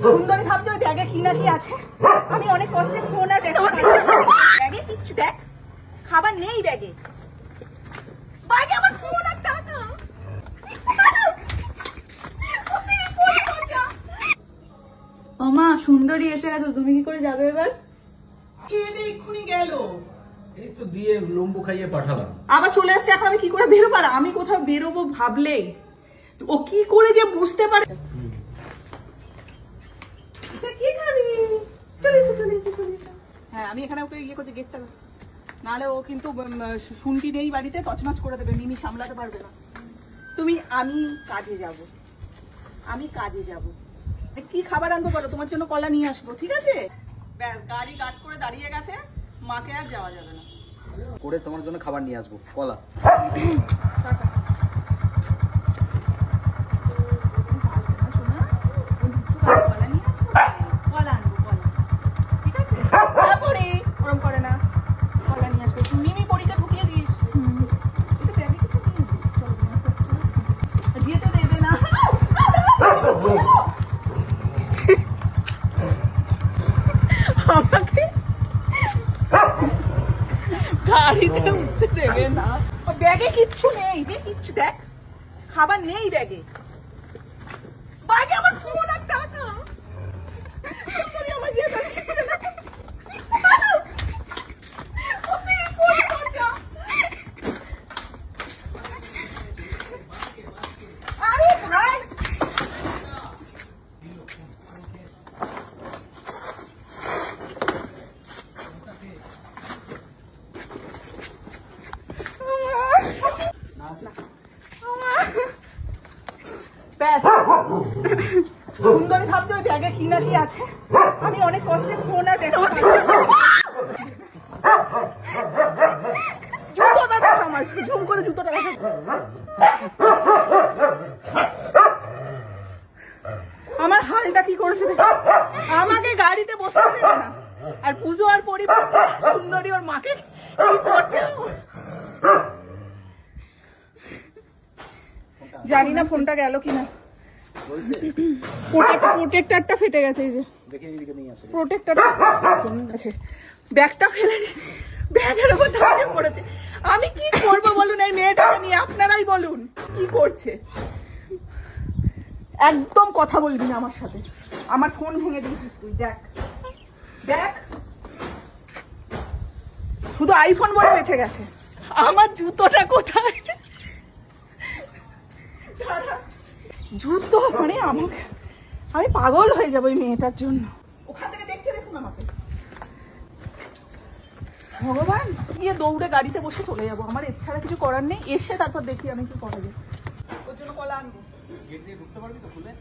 সুন্দরী ভাবছে ওই ব্যাগে কি না কি আছে। আমি অনেক কষ্টে ফোন আর ব্যাগে কিচ্ছু দেখ, খাবার নেই ব্যাগে। ব্যাগে আমার ফোন আর টাকা। ওমা সুন্দরী এসে গেছো, তুমি কি করে যাবে এবার? খেয়ে এক্ষুনি গেল, এই তো দিয়ে লম্বু খাইয়ে পাঠালাম, আবার চলে আসছে। এখন আমি কি করে বেরোবো? আমি কোথাও বেরোবো ভাবলেই ও কি করে যে বুঝতে পারে। কি খাবি? চলে এসো, চলে এসো, চলে এসো। হ্যাঁ আমি এখানে ওকে ইয়ে করছি গেটটা, নাহলে ও কিন্তু শুনটি নেই বাড়িতে, তছনছ করে দেবে, মিমি সামলাতে পারবে না। আমি কাজে যাব, আমি কাজে যাব। কি খাবার আনবো বলো? তোমার জন্য কলা নিয়ে আসবো, ঠিক আছে? ব্যাস গাড়ি গার্ড করে দাঁড়িয়ে গেছে, মাকে আর যাওয়া যাবে না। করে তোমার জন্য খাবার নিয়ে আসবো, কলা। আমাকে গাড়িতে উঠতে দেবে না। ব্যাগে কিচ্ছু নেই, কিচ্ছু দেখ, খাবার নেই ব্যাগে। ব্যাগে আমার ফোন আর টাকা। আমার যেতে দিচ্ছে না। আরে ভাই সুন্দরী ভাবছে ওই ব্যাগে কি না কি আছে। আমি অনেক কষ্টে ফোন আর জুতোটা দেখো, আমার ঝুম করে জুতোটা দেখো। আমার হালটা কি করেছে দেখো, আমাকে গাড়িতে বসতে দেবে না। আর পুজো আর পরিবার সুন্দরী ওর মাকে কি করছে জানি না। ফোনটা গেল কিনা, প্রোটেক্টরটা ফেটে গেছে। এই যে প্রোটেক্টরটা আছে, ব্যাগটা ফেলে দিয়েছে, ব্যাগের উপর দাঁড়িয়ে পড়েছে। আমি কি করবো বলুন এই মেয়েটাকে নিয়ে? আপনারাই বলুন কি করছে। একদম কথা বলবি না আমার সাথে, আমার ফোন ভেঙে দিয়েছিস তুই। দেখ দেখ, শুধু আইফোন বলে বেঁচে গেছে। আমার জুতোটা কোথায়? জুতো মানে আমাকে, আমি পাগল হয়ে যাবো এই মেয়েটার জন্য। ওখান থেকে দেখছে, দেখুন আমাকে। ভগবান, গিয়ে দৌড়ে গাড়িতে বসে চলে যাবো, আমার এছাড়া কিছু করার নেই। এসে তারপর দেখি আমি কি করা যায়। ওর জন্য কলা আনবো। গেট দিয়ে ঢুকতে পারবি তো খুলে?